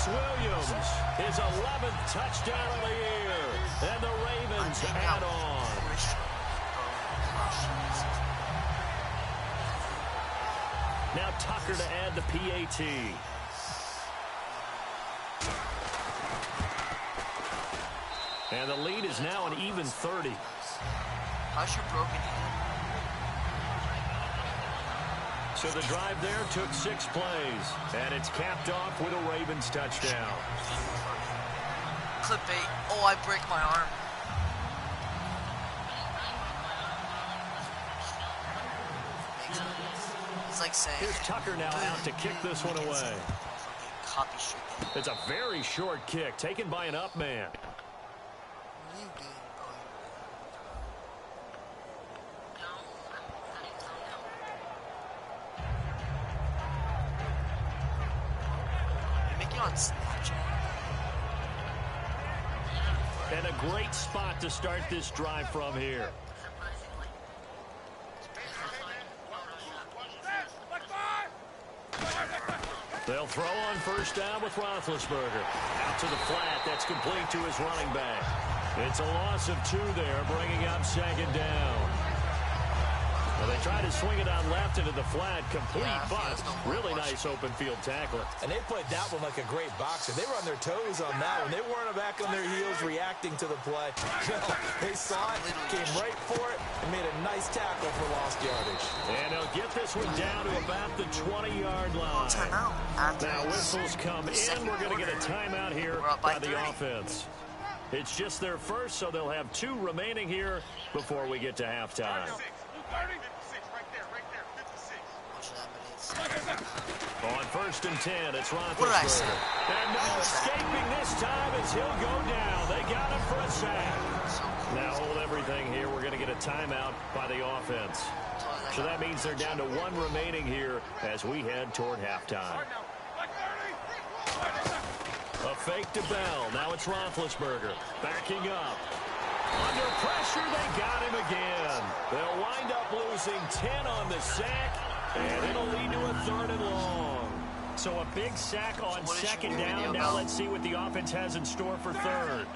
Williams, his 11th touchdown of the year. And the Ravens add on. Now Tucker to add the PAT. And the lead is now an even 30. How's your broken hand? So the drive there took 6 plays. And it's capped off with a Ravens touchdown. Clip bait. Oh, I break my arm. It's like saying... Here's Tucker now out to kick this one away. Copy shit. It's a very short kick taken by an up man. On Snapchat. And a great spot to start this drive from here. They'll throw on first down with Roethlisberger. Out to the flat. That's complete to his running back. It's a loss of 2 there, bringing up second down. Well, they try to swing it out left into the flat. Complete bust. Really nice open field tackle. And they played that one like a great boxer. They were on their toes on that one. They weren't back on their heels reacting to the play. No, they saw it, came right for it, and made a nice tackle for lost yardage. And they'll get this one down to about the 20-yard line. Timeout. Now whistles come in. We're going to get a timeout here by the offense. It's just their first, so they'll have 2 remaining here before we get to halftime. 56, right there, 56. On first and 10, it's Roethlisberger. What did I say? And no escaping this time as he'll go down. They got him for a sack. Now hold everything here. We're going to get a timeout by the offense. So that means they're down to 1 remaining here as we head toward halftime. A fake to Bell. Now it's Roethlisberger backing up. Under pressure, they got him again. They'll wind up losing 10 on the sack, and it'll lead to a 3rd and long. So a big sack on second down. Now let's see what the offense has in store for 3rd.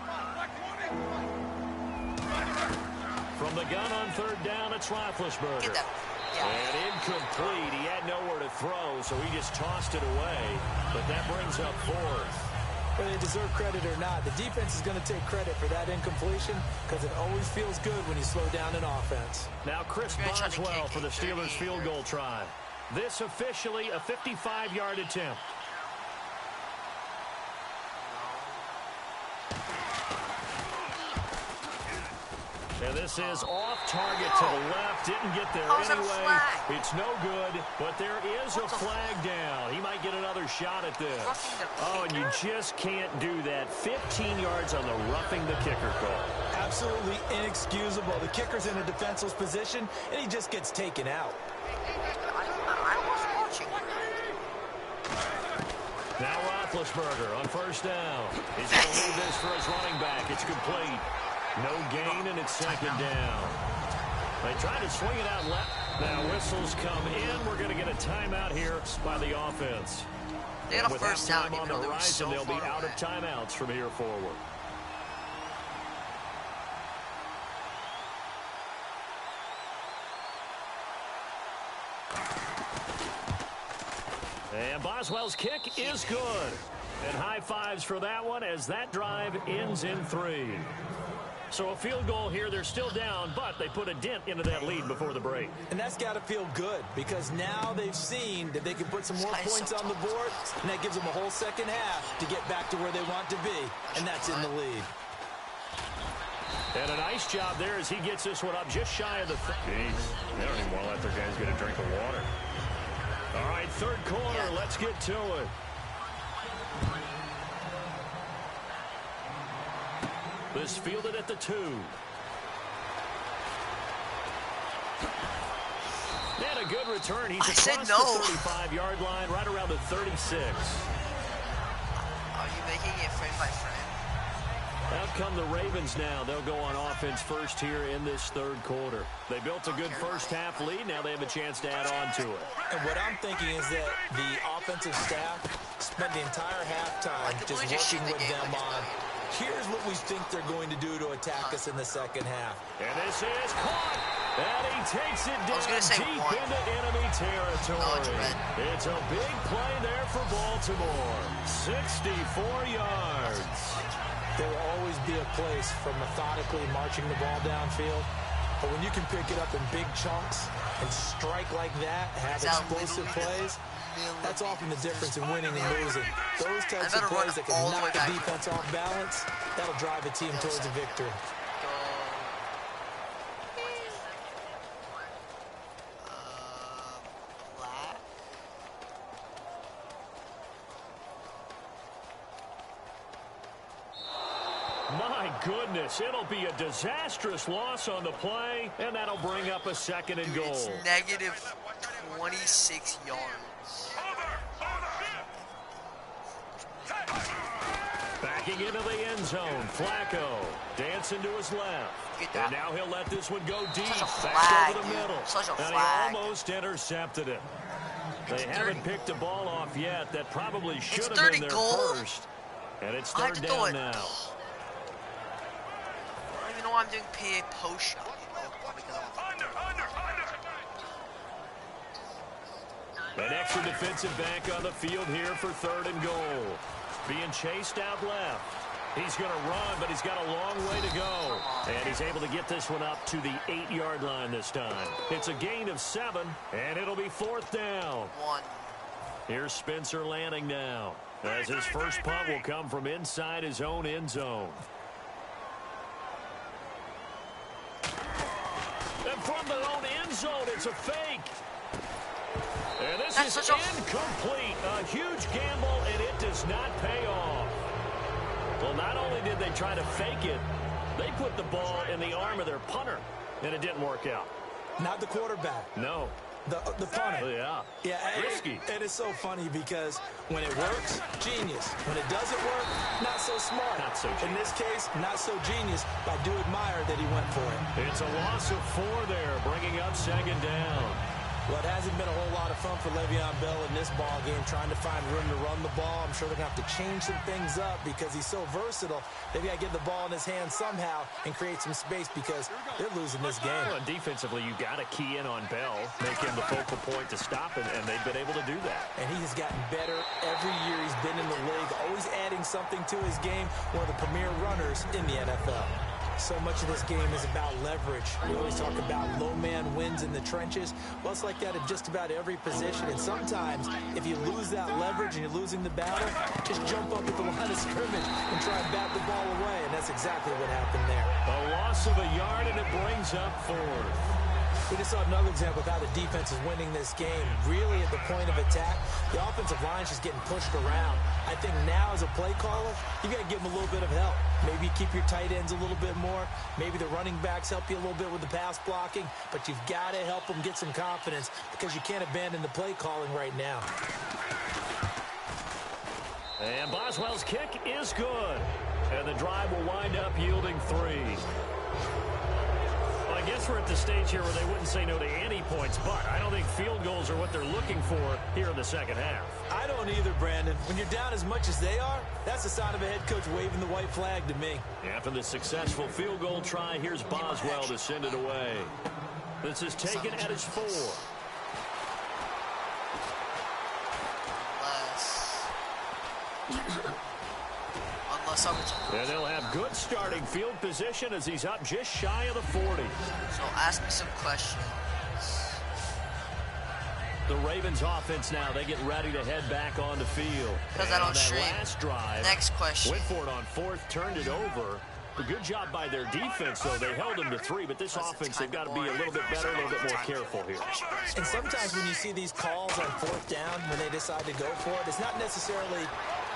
From the gun on 3rd down, it's Roethlisberger. And incomplete. He had nowhere to throw, so he just tossed it away. But that brings up 4th. Whether they deserve credit or not, the defense is going to take credit for that incompletion because it always feels good when you slow down an offense. Now Chris Boswell for the Steelers field goal try. This officially a 55-yard attempt. And this is off target to the left. Didn't get there anyway. It's no good, but there is a flag down. He might get another shot at this. Oh, and you just can't do that. 15 yards on the roughing the kicker call. Absolutely inexcusable. The kicker's in a defenseless position, and he just gets taken out. I was watching. Now Roethlisberger on first down. He's going to leave this for his running back. It's complete. No gain, and it's second down. They try to swing it out left. Now whistles come in. We're going to get a timeout here by the offense. They had a first down on the horizon. They'll be out of timeouts from here forward. And Boswell's kick is good. And high fives for that one as that drive ends in 3. So a field goal here. They're still down, but they put a dent into that lead before the break. And that's got to feel good because now they've seen that they can put some more points on the board, and that gives them a whole second half to get back to where they want to be, and that's in the lead. And a nice job there as he gets this one up just shy of the... Jeez, they don't even want to let their guys get a drink of water. All right, 3rd quarter. Let's get to it. This fielded at the 2. And a good return. He's across the 35-yard line, right around the 36. Are you making it frame by frame? Out come the Ravens now. They'll go on offense first here in this third quarter. They built a good first half lead. Now they have a chance to add on to it. And what I'm thinking is that the offensive staff spent the entire halftime just working with them on, here's what we think they're going to do to attack us in the second half. And this is caught. And he takes it down deep into enemy territory. It's a big play there for Baltimore. 64 yards. There will always be a place for methodically marching the ball downfield. But when you can pick it up in big chunks and strike like that, have explosive plays, that's often the difference in winning and losing. Those types of plays that can knock the defense off balance, that'll drive a team towards a victory. My goodness, it'll be a disastrous loss on the play, and that'll bring up a second and goal. It's negative 26 yards. Backing into the end zone, Flacco dancing to his left. And now he'll let this one go deep. Back over the middle. And he almost intercepted it. They haven't picked the ball off yet. That probably should have been their first. And it's third down now. I don't even know why I'm doing PA post shot. An extra defensive back on the field here for third and goal. Being chased out left. He's going to run, but he's got a long way to go. And he's able to get this one up to the 8-yard line this time. It's a gain of 7, and it'll be fourth down. Here's Spencer Lanning now, as his first punt will come from inside his own end zone. And from their own end zone, it's a fake. And this is incomplete. A huge gamble, and it does not pay off. Well, not only did they try to fake it, they put the ball in the arm of their punter, and it didn't work out. Not the quarterback. No. The punter. Yeah, risky. It is so funny because when it works, genius. When it doesn't work, not so smart. Not so genius. In this case, not so genius, but I do admire that he went for it. It's a loss of 4 there, bringing up second down. Well, it hasn't been a whole lot of fun for Le'Veon Bell in this ball game, trying to find room to run the ball. I'm sure they're going to have to change some things up because he's so versatile. They've got to get the ball in his hands somehow and create some space because they're losing this game. Well, and defensively, you've got to key in on Bell, make him the focal point to stop him, and they've been able to do that. And he has gotten better every year he's been in the league, always adding something to his game, one of the premier runners in the NFL. So much of this game is about leverage. We always talk about low man wins in the trenches. Well, it's like that in just about every position. And sometimes, if you lose that leverage and you're losing the battle, just jump up at the line of scrimmage and try and bat the ball away. And that's exactly what happened there. A loss of a yard, and it brings up fourth. We just saw another example of how the defense is winning this game. Really at the point of attack, the offensive line is just getting pushed around. I think now as a play caller, you got to give them a little bit of help. Maybe keep your tight ends a little bit more. Maybe the running backs help you a little bit with the pass blocking. But you've got to help them get some confidence because you can't abandon the play calling right now. And Boswell's kick is good. And the drive will wind up yielding 3. I guess we're at the stage here where they wouldn't say no to any points, but I don't think field goals are what they're looking for here in the second half. I don't either, Brandon. When you're down as much as they are, that's the sign of a head coach waving the white flag to me. After the successful field goal try, here's Boswell to send it away. This is taken at his 4. And they'll have good starting field position as he's up just shy of the 40. So ask me some questions. The Ravens offense now, they get ready to head back on the field. Because I don't stream. Last drive, next question. Went for it on 4th, turned it over. A good job by their defense, though. They held them to 3, but this offense, they've got to be a little bit better, a little bit more careful here. And sometimes when you see these calls on 4th down, when they decide to go for it, it's not necessarily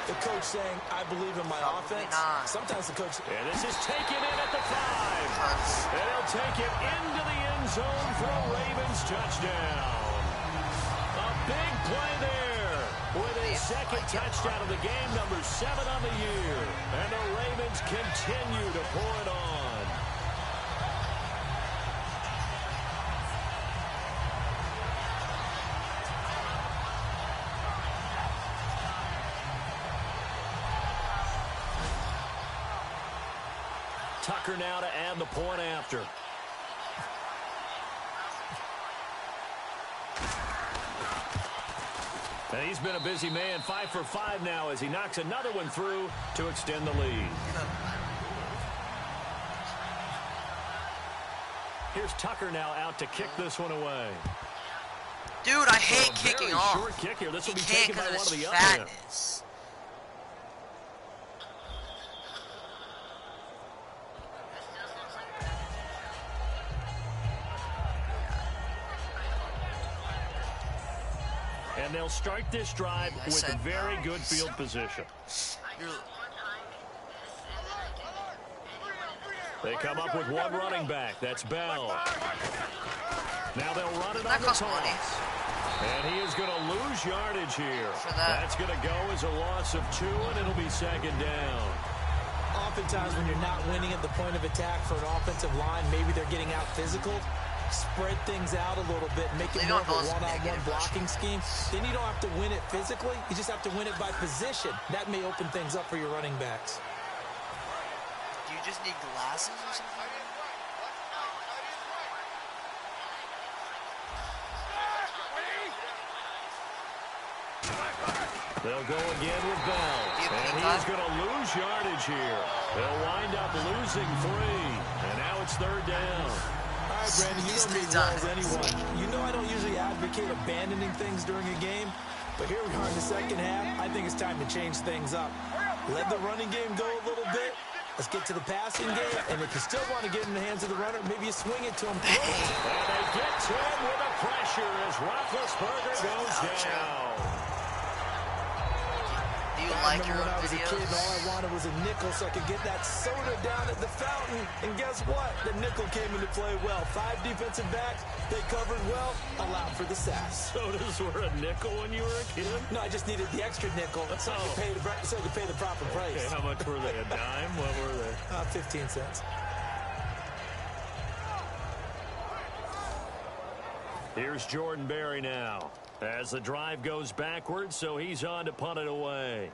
the coach saying, I believe in my offense. Sometimes the coach... And this is taken in at the 5. And he'll take it into the end zone for a Ravens touchdown. A big play there with his second touchdown of the game, number 7 on the year. And the Ravens continue to pour it on. Tucker now to add the point after. And he's been a busy man, 5 for 5 now as he knocks another one through to extend the lead. Here's Tucker now out to kick this one away. Dude, I hate kicking off. Short kick here. This will be He can't taken by one because of of the his other. fatness. And they'll start this drive with a very good field position. They come up with one running back. That's Bell. Now they'll run it on the toss. And he is going to lose yardage here. That's going to go as a loss of 2, and it'll be second down. Oftentimes when you're not winning at the point of attack for an offensive line, maybe they're getting out physical. Spread things out a little bit, make it more of a one-on-one blocking scheme. Then you don't have to win it physically. You just have to win it by position. That may open things up for your running backs. Do you just need glasses or something? They'll go again with Bell. And he's going to lose yardage here. They'll wind up losing 3. And now it's third down. All right, Brandon, you know me as well as anyone. You know I don't usually advocate abandoning things during a game, but here we are in the second half. I think it's time to change things up. Let the running game go a little bit. Let's get to the passing game, and if you still want to get in the hands of the runner, maybe you swing it to him. And they get to him with a pressure as Roethlisberger goes down. Do you like your when I was videos? a kid, and all I wanted was a nickel so I could get that soda down at the fountain. And guess what? The nickel came into play well. 5 defensive backs, they covered well, allowed for the sass. Sodas were a nickel when you were a kid? No, I just needed the extra nickel so I could pay the proper price. Okay, how much were they? A dime? What were they? 15 cents. Here's Jordan Berry now. As the drive goes backwards, so he's on to punt it away.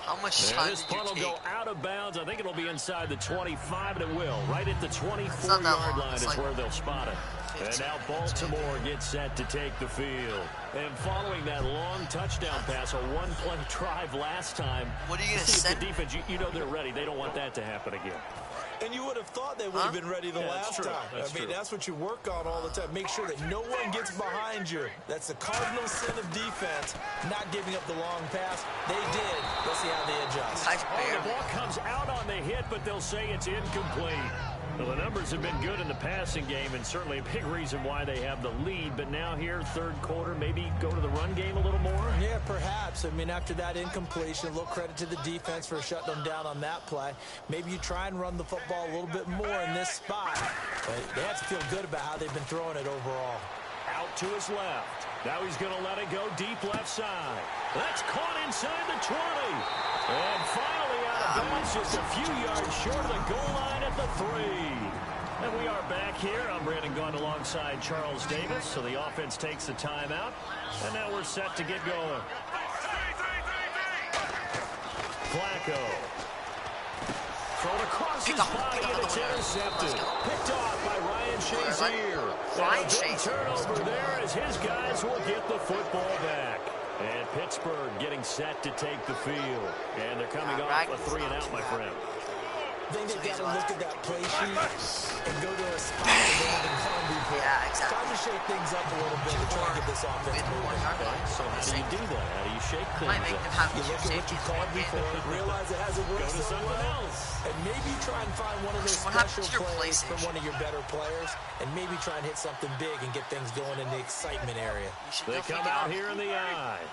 How much time This did you punt will take? go out of bounds. I think it'll be inside the 25, and it will. Right at the 24-yard line is where they'll spot it. And now Baltimore gets set to take the field. And following that long touchdown pass, a one-play drive last time. What are you going to see if send? the defense, you know they're ready. They don't want that to happen again. And you would have thought they would have been ready the last time. I mean, that's what you work on all the time. Make sure that no one gets behind you. That's the cardinal sin of defense, not giving up the long pass. They did. Let's see how they adjust. The ball comes out on the hit, but they'll say it's incomplete. Well, the numbers have been good in the passing game, and certainly a big reason why they have the lead. But now here, third quarter, maybe go to the run game a little more? Yeah, perhaps. I mean, after that incompletion, a little credit to the defense for shutting them down on that play. Maybe you try and run the football a little bit more in this spot. But they have to feel good about how they've been throwing it overall. Out to his left. Now he's going to let it go deep left side. That's caught inside the 20. And finally out of bounds, just a few yards short of the goal line at the 3. And we are back here. I'm Brandon Gaughan alongside Charles Davis. So the offense takes the timeout. And now we're set to get going. Flacco. Thrown across his body and it's intercepted. Picked off by Ryan Shazier. And a big turnover there as his guys will get the football back. And Pittsburgh getting set to take the field. And they're coming off a 3-and-out, my friend. I think they've got to look at that play sheet and go to a spot that they haven't gone before. Yeah, exactly. Time to shake things up a little bit to try and get this offense moving. Okay, so how do you do that? How do you shake things Might make them have You look at what you called before, realize it hasn't worked Go to so something well, else. and maybe try and find one of those What happened special to your plays from PlayStation? one of your better players, and maybe try and hit something big and get things going in the excitement area. They come out here in the eye.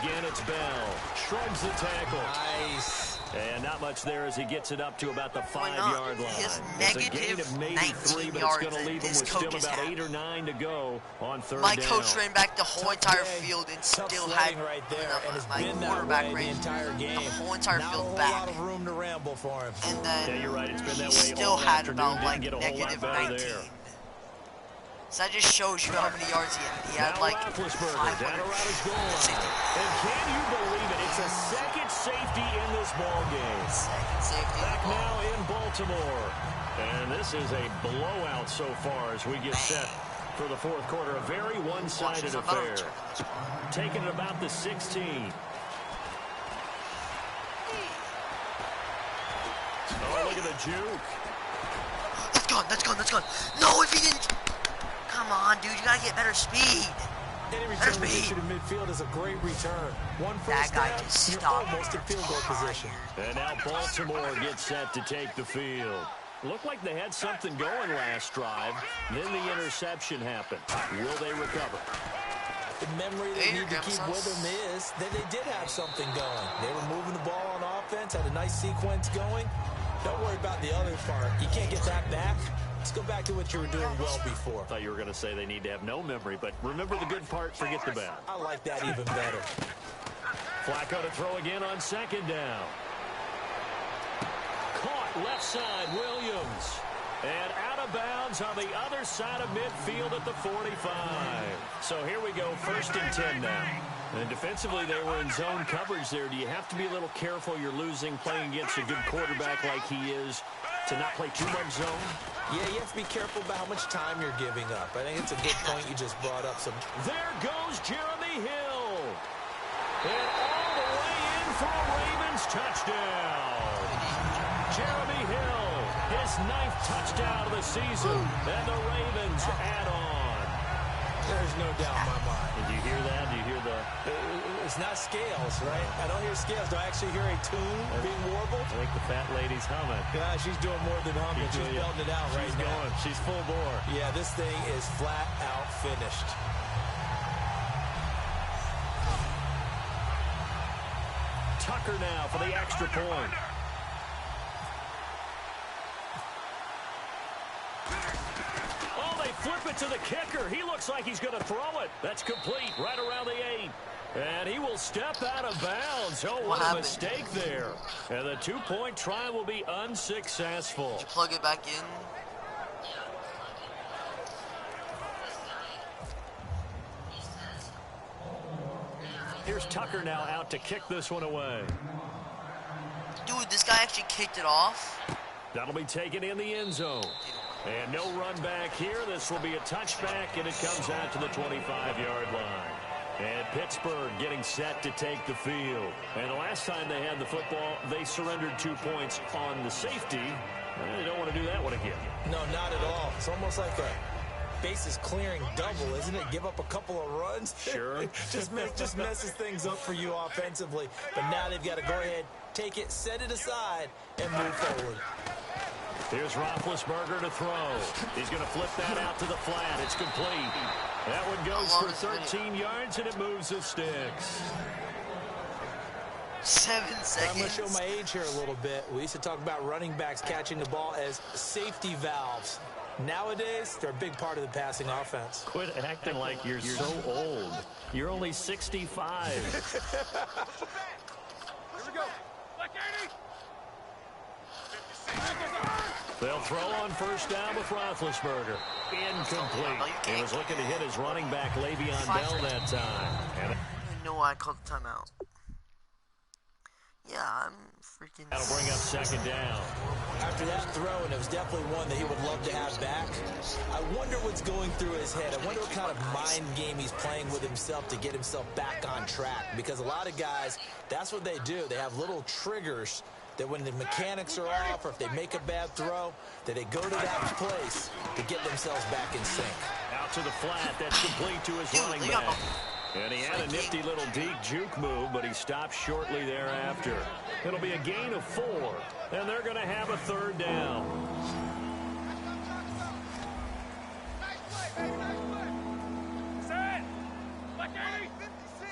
Again, it's Bell. Shrugs the tackle. Nice. And not much there as he gets it up to about the 5-yard line. He has It's a gain of maybe 3, but it's going to leave him with still about 8 or 9 to go on third down. My coach ran back the whole entire field and still had right there, and it's my been that quarterback way the ran entire game. the whole entire Not field a whole back. lot of room to ramble for him. And then Yeah, you're right. It's been that he way still all had afternoon. about Didn't like get a whole lot negative better 19. there. So that just shows you how many yards he had. He had Now like Roethlisberger down around his goal line. And can you believe it? It's a second safety in this ball game. Second safety. Back now in Baltimore. And this is a blowout so far as we get set for the fourth quarter. A very one-sided affair. Taking it about the 16. Oh, look at the juke. That's gone. No, if he didn't. Come on, dude. You gotta get better speed. Any return position in midfield is a great return. One first That guy down, just you're stopped. almost in field goal position. And now Baltimore gets set to take the field. Looked like they had something going last drive. Then the interception happened. Will they recover? The memory they need to keep with them is that they did have something going. They were moving the ball on offense, had a nice sequence going. Don't worry about the other part. You can't get that back. Let's go back to what you were doing well before. I thought you were going to say they need to have no memory, but remember the good part, forget the bad. I like that even better. Flacco to throw again on second down. Caught left side, Williams. And out of bounds on the other side of midfield at the 45. So here we go, 1st and 10 now. And defensively, they were in zone coverage there. Do you have to be a little careful? You're losing, playing against a good quarterback like he is, to not play too much zone? Yeah, you have to be careful about how much time you're giving up. I think it's a good point you just brought up. There goes Jeremy Hill. And all the way in for a Ravens touchdown. Jeremy Hill, his 9th touchdown of the season. And the Ravens add on. There's no doubt in my mind. Did you hear that? Do you hear the... It's not scales, right? I don't hear scales. Do I actually hear a tune being warbled? I think the fat lady's humming. Yeah, she's doing more than humming. She's belting it out right now. She's going. She's full bore. Yeah, this thing is flat out finished. Tucker now for the extra point. Oh, they flip it to the kicker. He looks like he's going to throw it. That's complete right around the 8. And he will step out of bounds. Oh, what a mistake there. And the 2-point try will be unsuccessful. Did you plug it back in? Here's Tucker now out to kick this one away. Dude, this guy actually kicked it off. That'll be taken in the end zone. And no run back here. This will be a touchback, and it comes out to the 25-yard line. And Pittsburgh getting set to take the field. And the last time they had the football, they surrendered 2 points on the safety. They don't want to do that one again. No, not at all. It's almost like a bases clearing double, isn't it? Give up a couple of runs. Sure. just messes things up for you offensively. But now they've got to go ahead, take it, set it aside, and move forward. Here's Roethlisberger to throw. He's going to flip that out to the flat. It's complete. That one goes for 13 yards, and it moves the sticks. 7 seconds. I'm going to show my age here a little bit. We used to talk about running backs catching the ball as safety valves. Nowadays, they're a big part of the passing offense. Quit acting like you're so old. You're only 65. Here we go. Like 80. They'll throw on first down with Roethlisberger. Incomplete. He was looking to hit his running back, Le'Veon Bell, that time. I don't even know why I called the timeout. Yeah, I'm freaking... That'll bring up second down. After that throw, and it was definitely one that he would love to have back, I wonder what's going through his head. I wonder what kind of mind game he's playing with himself to get himself back on track. Because a lot of guys, that's what they do. They have little triggers that when the mechanics are off or if they make a bad throw, that they go to that place to get themselves back in sync. Out to the flat. That's complete to his running back. And he had a nifty little deep juke move, but he stopped shortly thereafter. It'll be a gain of 4, and they're going to have a third down. Nice play, baby, nice play. Set. Like 80.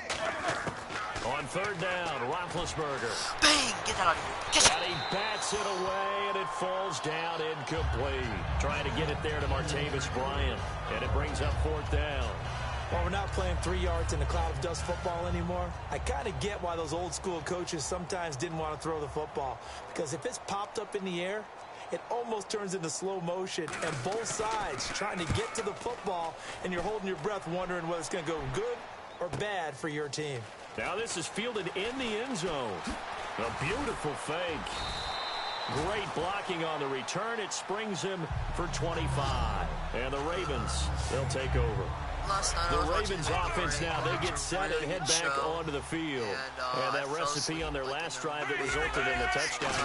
56. On third down, Roethlisberger. Bang! Get that out of here. Get And he bats it away, and it falls down incomplete. Trying to get it there to Martavis Bryant, and it brings up fourth down. While we're not playing 3 yards in a cloud of dust football anymore, I kind of get why those old school coaches sometimes didn't want to throw the football. Because if it's popped up in the air, it almost turns into slow motion, and both sides trying to get to the football, and you're holding your breath wondering whether it's going to go good or bad for your team. Now this is fielded in the end zone. A beautiful fake. Great blocking on the return. It springs him for 25. And the Ravens, they'll take over. The Ravens offense now, they get set and head back onto the field. And that recipe on their last drive that resulted in a touchdown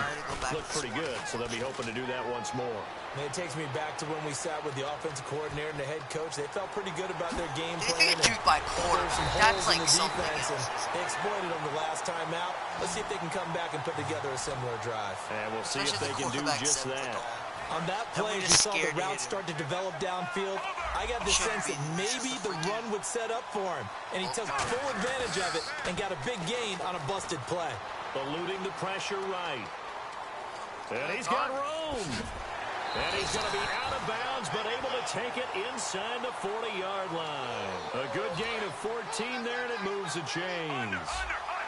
looked pretty good, so they'll be hoping to do that once more. And it takes me back to when we sat with the offensive coordinator and the head coach. They felt pretty good about their game plan. Dude by quarter. That's like something else. They exploited them the last time out. Let's see if they can come back and put together a similar drive. And we'll see if they can do just that. On that play, we saw the route start to develop downfield. I got the sense that maybe the run would set up for him. And he took full advantage of it and got a big gain on a busted play. Eluding the pressure right. And he's got room. And he's going to be out of bounds, but able to take it inside the 40-yard line. A good gain of 14 there, and it moves the chains.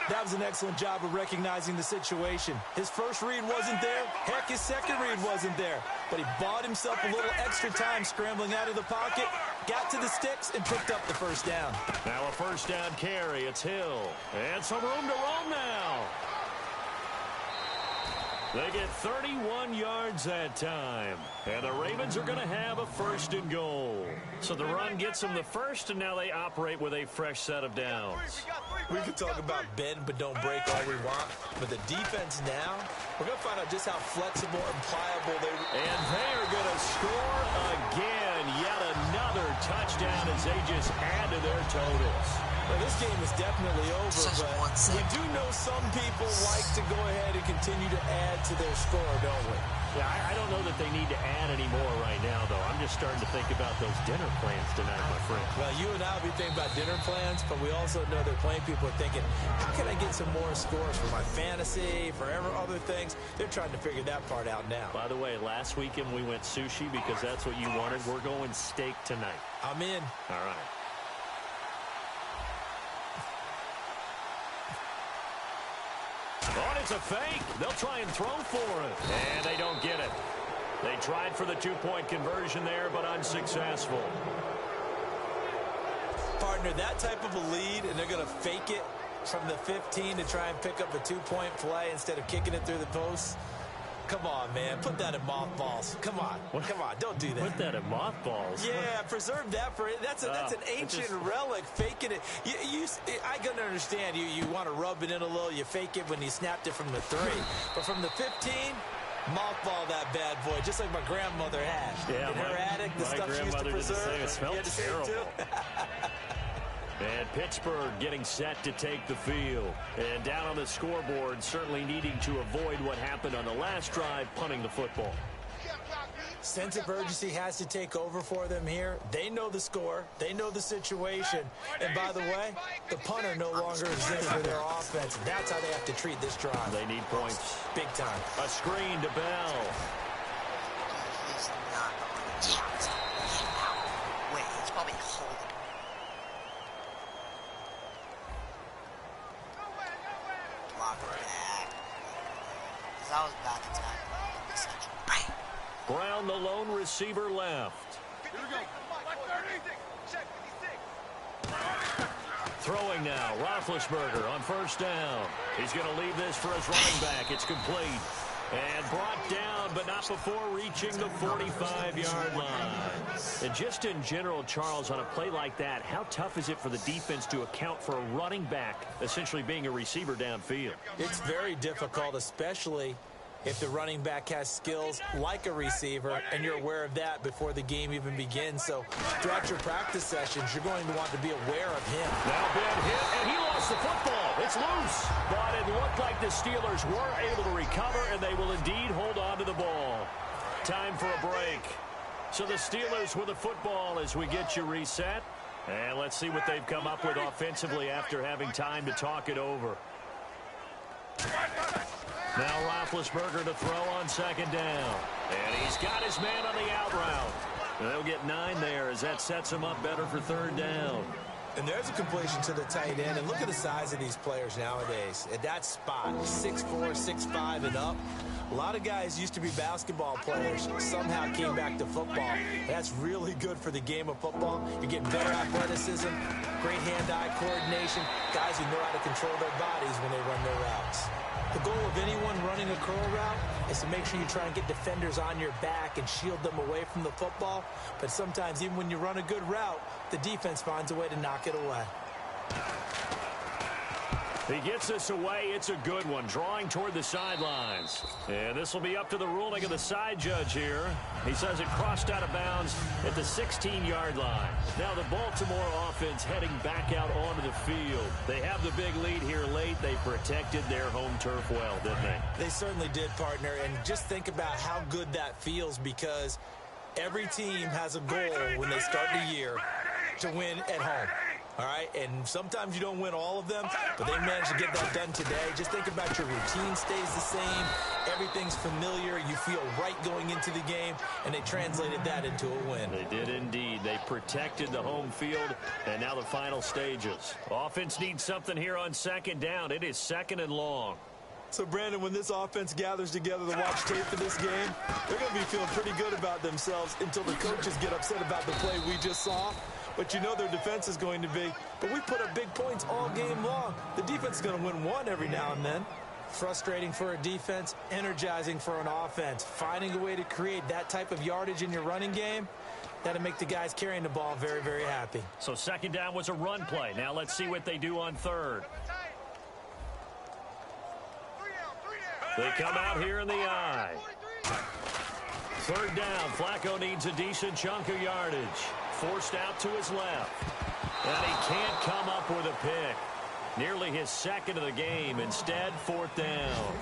That was an excellent job of recognizing the situation. His first read wasn't there. Heck, his second read wasn't there. But he bought himself a little extra time scrambling out of the pocket, got to the sticks, and picked up the first down. Now a first down carry. It's Hill. And some room to roam now. They get 31 yards that time. And the Ravens are going to have a first and goal. So the run gets them the first, and now they operate with a fresh set of downs. We can talk about bend but don't break all we want. But the defense now, we're going to find out just how flexible and pliable they are. And they are going to score again. Yet another touchdown as they just add to their totals. Well, this game is definitely over, but we do know some people like to go ahead and continue to add to their score, don't we? Yeah, I don't know that they need to add any more right now, though. I'm just starting to think about those dinner plans tonight, my friend. Well, you and I will be thinking about dinner plans, but we also know that plenty of people are thinking, how can I get some more scores for my fantasy, for other things? They're trying to figure that part out now. By the way, last weekend we went sushi because that's what you wanted. We're going steak tonight. I'm in. All right. Oh, and it's a fake. They'll try and throw for it. And they don't get it. They tried for the two-point conversion there, but unsuccessful. Partner, that type of a lead, and they're going to fake it from the 15 to try and pick up a two-point play instead of kicking it through the post. Come on, man. Put that in mothballs. Come on. What? Come on. Don't do that. Put that in mothballs? Yeah, preserve that for it. That's an ancient relic. Faking it. I can understand. You want to rub it in a little. You fake it when you snapped it from the 3. But from the 15, mothball that bad boy, just like my grandmother had. Yeah, in her attic, the stuff she used to preserve. It smelled terrible. And Pittsburgh getting set to take the field. And down on the scoreboard, certainly needing to avoid what happened on the last drive, punting the football. Sense of urgency has to take over for them here. They know the score. They know the situation. And by the way, the punter no longer exists for their offense. That's how they have to treat this drive. They need points. Big time. A screen to Bell. He's not. Wait, he's probably holding. That was back attack. Bang. Brown, the lone receiver, left. Here we go. Check 56. Throwing now, Roethlisberger on first down. He's going to leave this for his running back. It's complete. And brought down, but not before reaching the 45-yard line. And just in general, Charles, on a play like that, how tough is it for the defense to account for a running back essentially being a receiver downfield? It's very difficult, especially if the running back has skills like a receiver, and you're aware of that before the game even begins. So throughout your practice sessions, you're going to want to be aware of him. Now bad hit, and he lost the football. It's loose. But it looked like the Steelers were able to recover, and they will indeed hold on to the ball. Time for a break. So the Steelers with the football as we get you reset. And let's see what they've come up with offensively after having time to talk it over. Now Roethlisberger to throw on second down. And he's got his man on the out route. They'll get 9 there as that sets him up better for third down. And there's a completion to the tight end. And look at the size of these players nowadays. At that spot, 6'4", 6'5", and up. A lot of guys used to be basketball players, somehow came back to football. That's really good for the game of football. You're getting better athleticism, great hand-eye coordination, guys who know how to control their bodies when they run their routes. The goal of anyone running a curl route is to make sure you try and get defenders on your back and shield them away from the football. But sometimes, even when you run a good route, the defense finds a way to knock it away. He gets this away. It's a good one, drawing toward the sidelines. And this will be up to the ruling of the side judge here. He says it crossed out of bounds at the 16-yard line. Now the Baltimore offense heading back out onto the field. They have the big lead here late. They protected their home turf well, didn't they? They certainly did, partner. And just think about how good that feels, because every team has a goal when they start the year to win at home. All right, and sometimes you don't win all of them, but they managed to get that done today. Just think about your routine stays the same. Everything's familiar. You feel right going into the game, and they translated that into a win. They did indeed. They protected the home field, and now the final stages. Offense needs something here on second down. It is second and long. So, Brandon, when this offense gathers together to watch tape for this game, they're going to be feeling pretty good about themselves until the coaches get upset about the play we just saw. But you know their defense is going to be. But we put up big points all game long. The defense is going to win one every now and then. Frustrating for a defense, energizing for an offense. Finding a way to create that type of yardage in your running game, that'll make the guys carrying the ball very, very happy. So second down was a run play. Now let's see what they do on third. They come out here in the eye. Third down. Flacco needs a decent chunk of yardage. Forced out to his left. And he can't come up with a pick. Nearly his second of the game. Instead, fourth down.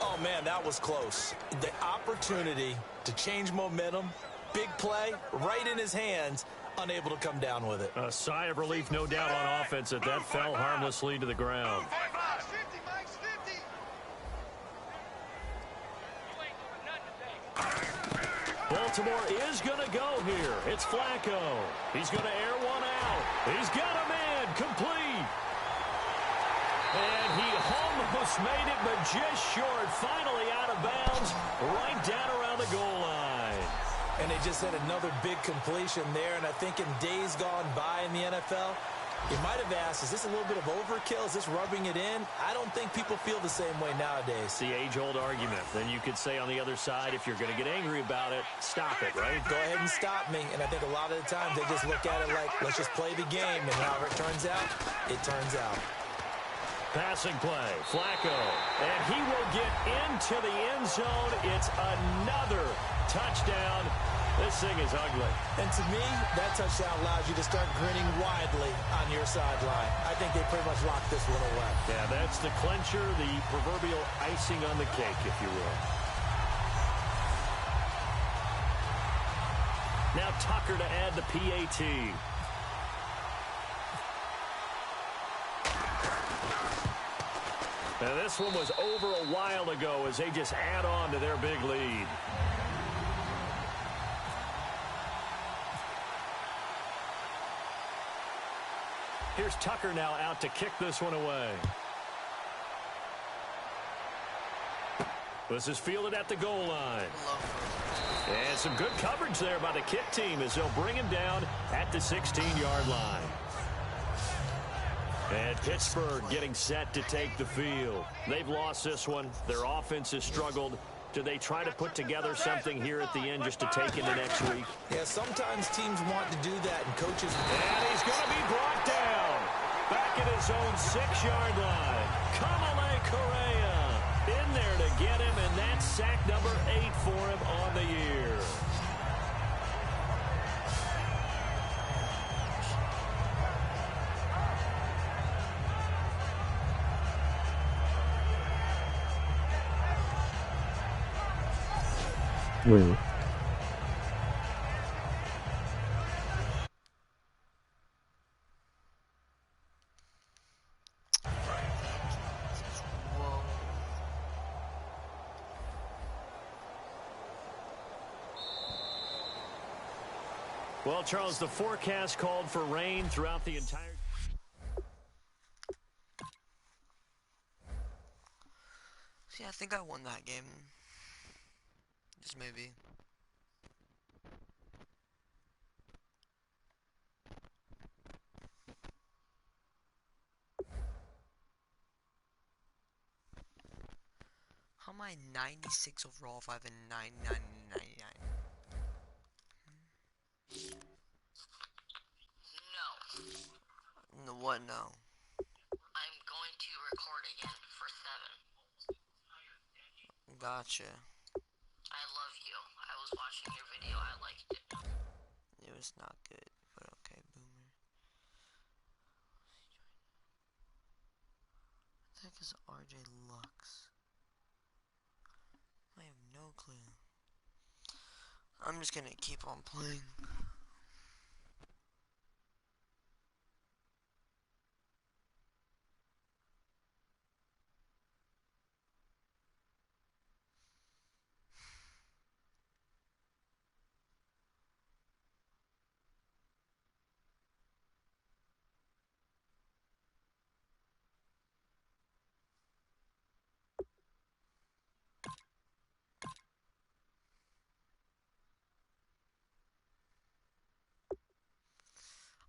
Oh, man, that was close. The opportunity to change momentum, big play, right in his hands, unable to come down with it. A sigh of relief, no doubt, on offense that fell harmlessly to the ground. Baltimore is going to go here. It's Flacco. He's going to air one out. He's got a man complete. And he almost made it, but just short. Finally out of bounds, right down around the goal line. And they just had another big completion there. And I think in days gone by in the NFL, you might have asked, is this a little bit of overkill? Is this rubbing it in? I don't think people feel the same way nowadays. It's the age-old argument. Then you could say on the other side, if you're going to get angry about it, stop it, right? Go ahead and stop me. And I think a lot of the times they just look at it like, let's just play the game. And however it turns out, it turns out. Passing play, Flacco. And he will get into the end zone. It's another touchdown. This thing is ugly. And to me, that touchdown allows you to start grinning widely on your sideline. I think they pretty much locked this one away. Yeah, that's the clincher, the proverbial icing on the cake, if you will. Now Tucker to add the PAT. Now this one was over a while ago as they just add on to their big lead. Here's Tucker now out to kick this one away. This is fielded at the goal line. And some good coverage there by the kick team as they'll bring him down at the 16-yard line. And Pittsburgh getting set to take the field. They've lost this one. Their offense has struggled. Do they try to put together something here at the end just to take into next week? Yeah, sometimes teams want to do that, and coaches... And he's going to be brought down back at his own 6-yard line. Kamale Correa in there to get him, and that's sack number 8 for him on the year. Well, Charles, the forecast called for rain throughout the entire... See, I think I won that game. Just maybe. How am I 96 overall if I have a 9999? No. No, what? No. I'm going to record again for 7. Gotcha. I love you. I was watching your video. I liked it. It was not good, but okay, boomer. What the heck is RJ Lux? I have no clue. I'm just gonna keep on playing.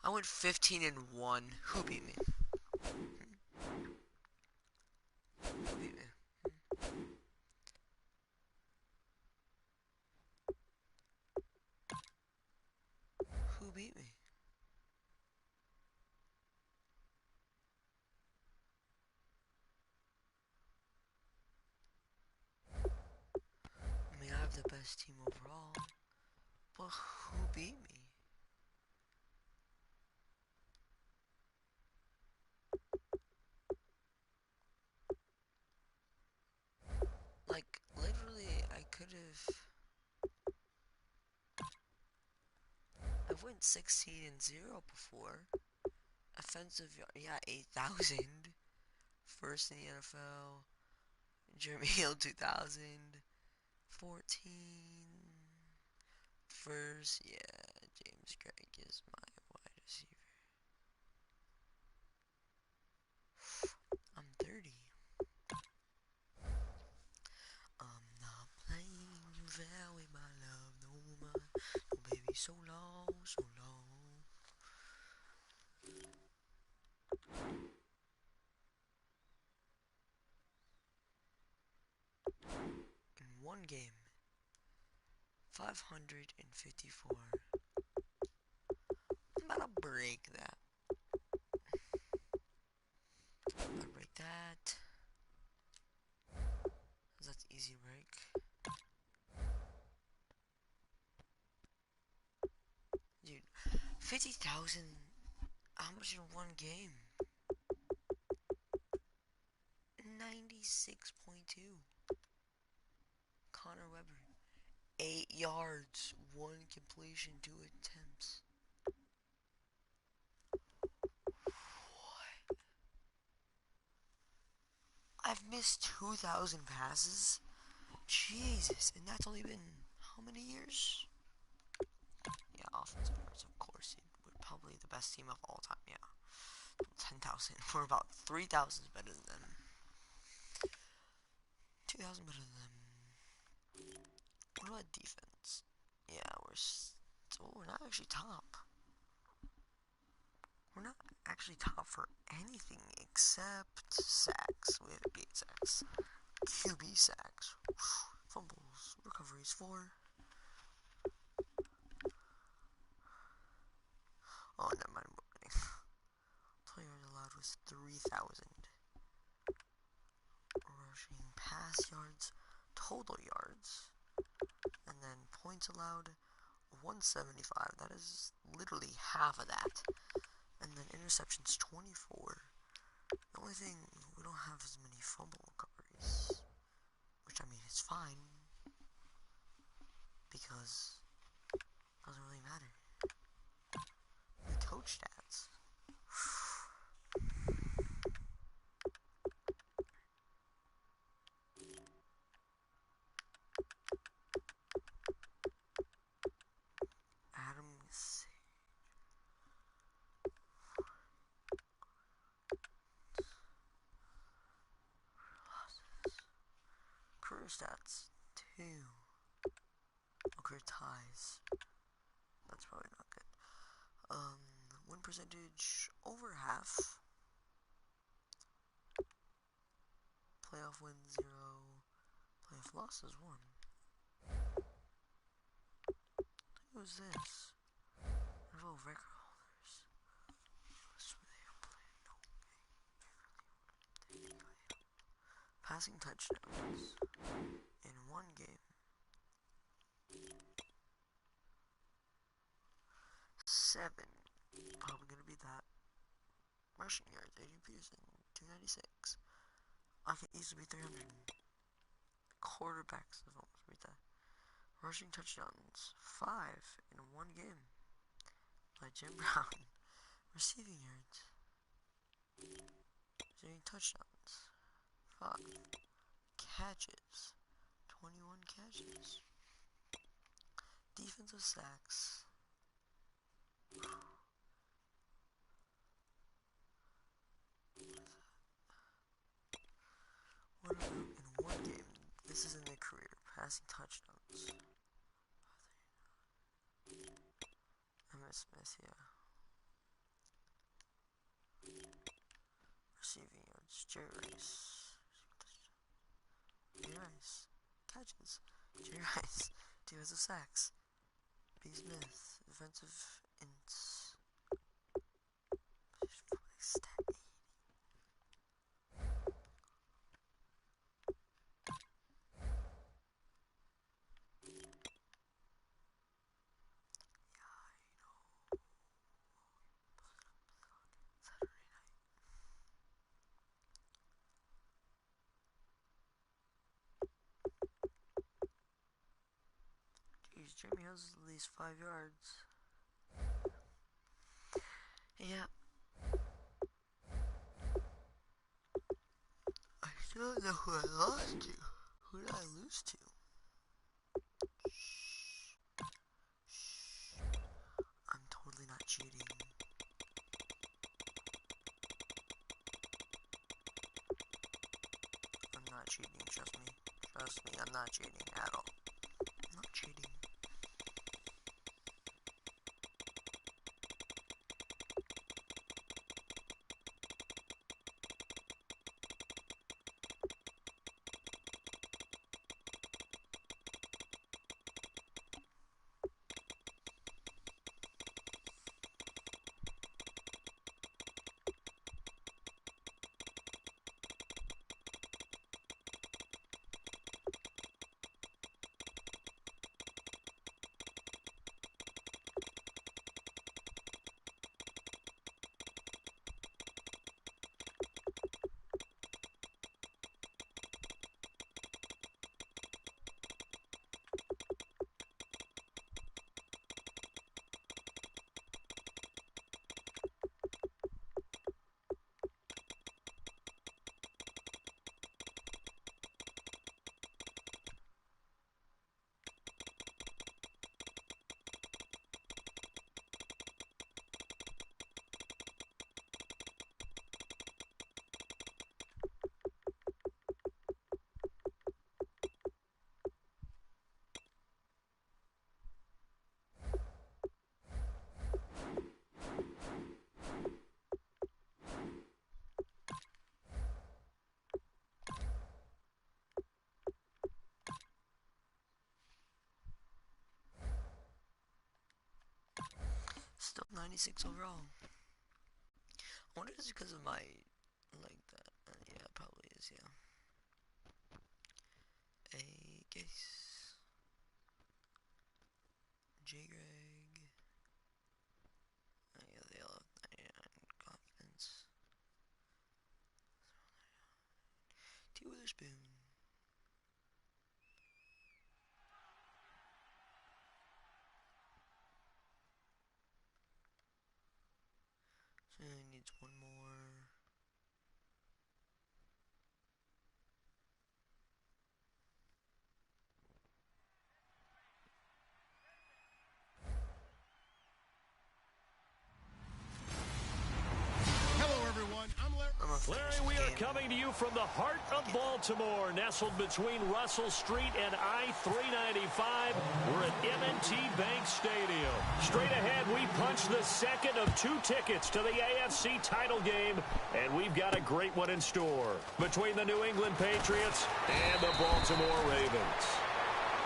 I went 15-1. Who beat me? Who beat me? Who beat me? I mean, I have the best team overall, but who beat me? Like, literally, I could have... I've went 16-0 before. Offensive, yeah, 8,000. First in the NFL. Jeremy Hill 2000. 14. First, yeah, James Craig is my wide receiver. I'm 30. I'm not playing fair with my love no more. Oh, baby, so long, so long. In one game, 554. I'm about to break that. I'm about to break that. That's easy break. Dude, 50,000. How much in one game? 96.2. Connor Webber. 8 yards, 1 completion, 2 attempts. What? I've missed 2,000 passes? Jesus, and that's only been how many years? Yeah, offensive yards, of course. We're probably the best team of all time, yeah. 10,000. We're about 3,000 better than them. 2,000 better than them. What about defense? Yeah, we're not actually top. We're not actually top for anything except sacks. We have 8 sacks. QB sacks. Fumbles. Recoveries 4. Oh, never mind. Players allowed was 3,000. Rushing pass yards, total yards, and then points allowed 175. That is literally half of that. And then interceptions 24. The only thing, we don't have as many fumble recoveries, which I mean it's fine because it doesn't really matter. The coach stats. Adam stats. 2. Okay, ties. That's probably not good. Win percentage over half. Playoff win 0. Playoff losses 1. Who's this? Involve record holders. Passing touchdowns in one game. 7. Probably gonna be that. Rushing yards, Adrian Peterson, 296. I can easily be 300. Quarterbacks have almost beat that. Rushing touchdowns, 5 in one game by Jim Brown. Receiving yards, receiving touchdowns, 5. Catches, 21 catches. Defensive sacks. What about in one game? This is in their career. Passing touchdowns. Emmitt Smith, yeah. Receiving yards. Jerry Rice. Jerry Rice. Catches. Jerry Rice. Defensive sacks. B. Smith. Defensive ints. Stat 80. Jeez, Jeremy has at least 5 yards. Yeah. I still don't know who I lost to. Who did I lose to? Shh. Shh. I'm totally not cheating. I'm not cheating, trust me. Trust me, I'm not cheating at all. I'm not cheating. Still 96 overall. I wonder if it's because of my, like that. Yeah, it probably is, yeah. A guess. J. Greg. Yeah, they all have 99 confidence. T. Witherspoon. So he needs one more. Hello, everyone. I'm Larry. Larry, we are game. Coming to you from the heart of Baltimore, nestled between Russell Street and I-395, we're at M&T Bank Stadium. Straight ahead, we punch the second of 2 tickets to the AFC title game, and we've got a great one in store between the New England Patriots and the Baltimore Ravens.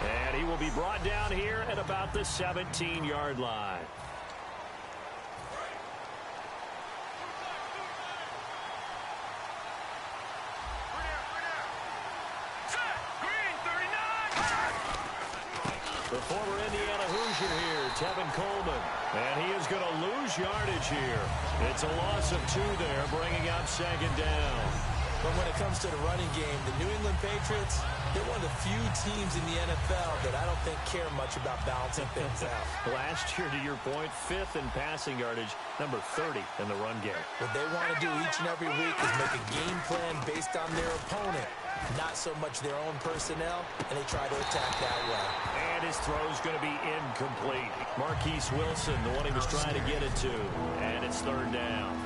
And he will be brought down here at about the 17-yard line. The former Indiana Hoosier here, Tevin Coleman. And he is going to lose yardage here. It's a loss of 2 there, bringing up second down. But when it comes to the running game, the New England Patriots, they're one of the few teams in the NFL that I don't think care much about balancing things out. Last year, to your point, 5th in passing yardage, number 30 in the run game. What they want to do each and every week is make a game plan based on their opponent, not so much their own personnel, and they try to attack that way. And his throw is going to be incomplete. Marquise Wilson, the one he was trying to get it to, and it's 3rd down.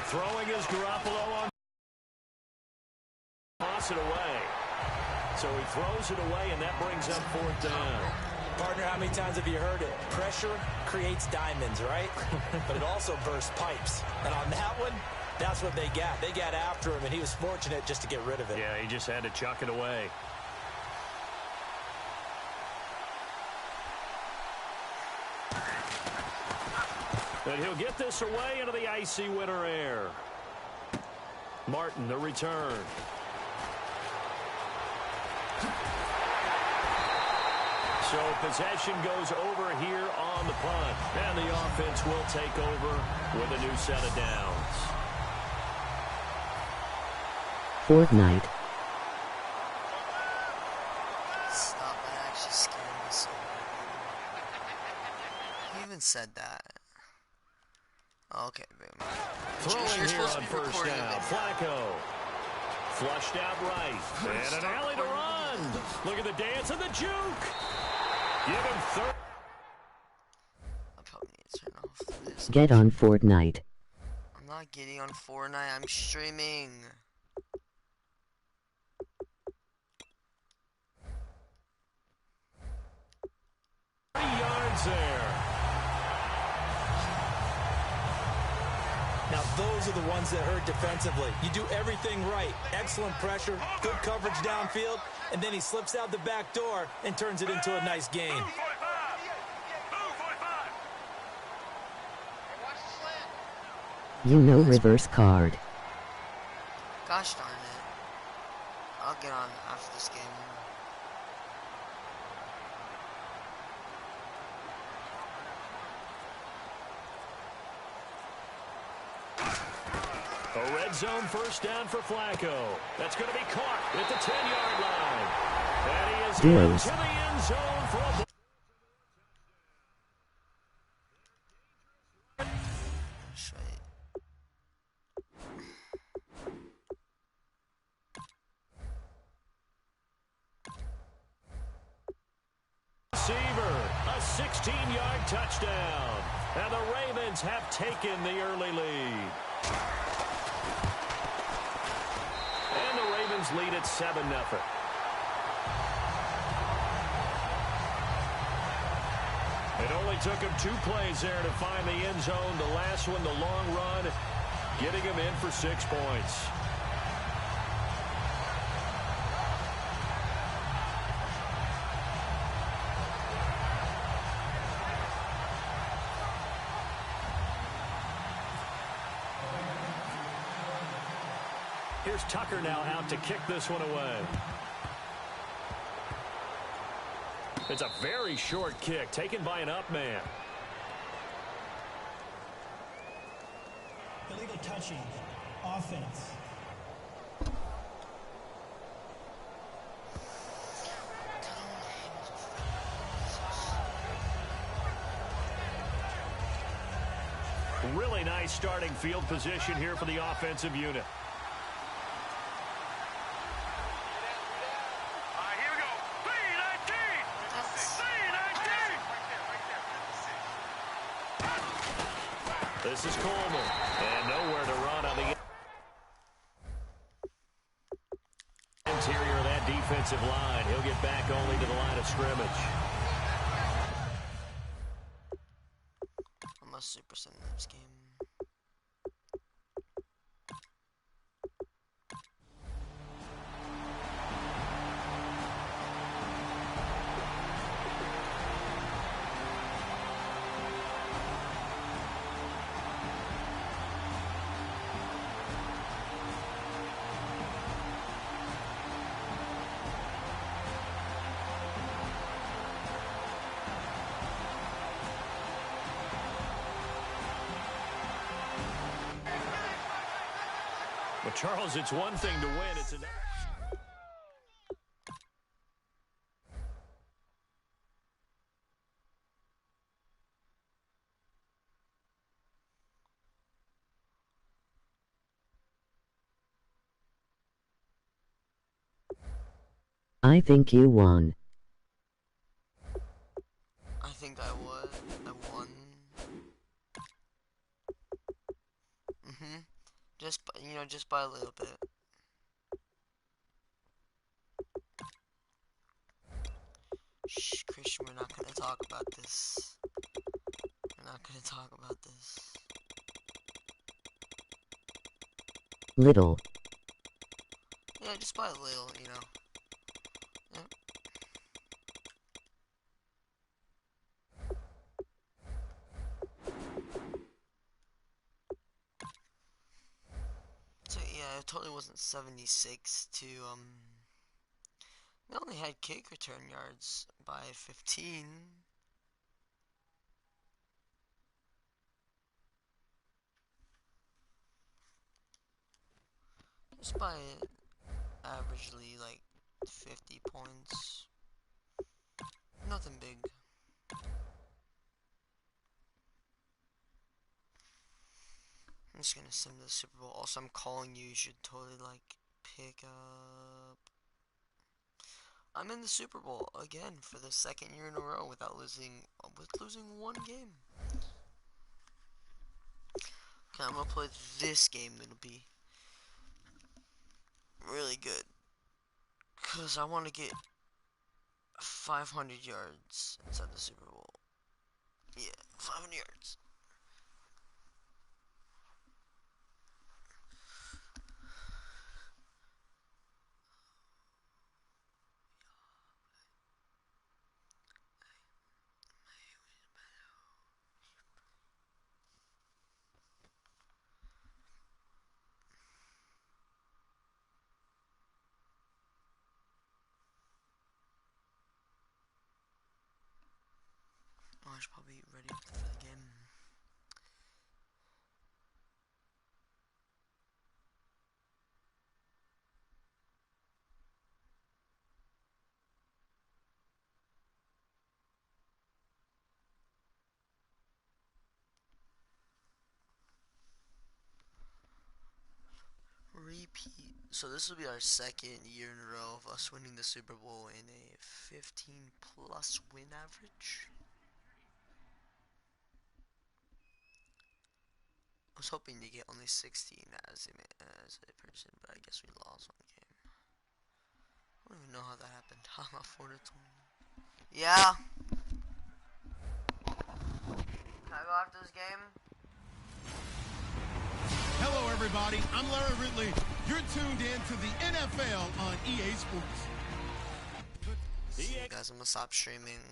Throwing is Garoppolo on. Toss it away. So he throws it away, and that brings up 4th down. Partner, how many times have you heard it? Pressure creates diamonds, right? But it also bursts pipes. And on that one, that's what they got. They got after him, and he was fortunate just to get rid of it. Yeah, he just had to chuck it away. And he'll get this away into the icy winter air. Martin, the return. So possession goes over here on the punt. And the offense will take over with a new set of downs. Fortnite. Stop, that actually scared me so bad. He even said that. Okay, boom. Throwing here on 1st down. Flacco. Flushed out right. And an alley to run. Look at the dance and the juke. Give him 3rd. I probably need to turn off this. Get on Fortnite. I'm not getting on Fortnite, I'm streaming. Yards there. Now, those are the ones that hurt defensively. You do everything right. Excellent pressure, good coverage downfield, and then he slips out the back door and turns it into a nice gain. You know reverse card. Gosh darn it. I'll get on after this game. A red zone 1st down for Flacco. That's going to be caught at the 10-yard line. And he is Duos. into the end zone for a... Receiver, a 16-yard touchdown. And the Ravens have taken the early lead. And the Ravens lead at 7-0. It only took him 2 plays there to find the end zone. The last one, the long run, getting him in for 6 points. Here's Tucker now out to kick this one away. It's a very short kick taken by an up man. Illegal touching. Offense. Really nice starting field position here for the offensive unit. All right, here we go. This is Coleman. And nowhere to run on the interior of that defensive line. He'll get back only to the line of scrimmage. I'm a super sim in this game. But Charles, it's one thing to win. It's another. I think you won. I think I won. Just just by a little bit. Shh, Christian, we're not gonna talk about this. We're not gonna talk about this. Little. Yeah, just by a little, you know. Yeah. So yeah, it totally wasn't 76 to they only had kick return yards by 15. Just by averagely like 50 points. Nothing big. I'm just gonna sim the Super Bowl. Also, I'm calling you. You should totally like pick up. I'm in the Super Bowl again for the second year in a row without losing one game. Okay, I'm gonna play this game. It'll be really good because I want to get 500 yards inside the Super Bowl. Yeah, 500 yards. Oh, I should probably be ready for the game. Repeat. So this will be our second year in a row of us winning the Super Bowl in a 15+ win average. I was hoping to get only 16 as a person, but I guess we lost one game. I don't even know how that happened. Haha, 4-20. Yeah. Can I go after this game? Hello, everybody. I'm Larry Ridley. You're tuned in to the NFL on EA Sports. See you guys, I'm gonna stop streaming.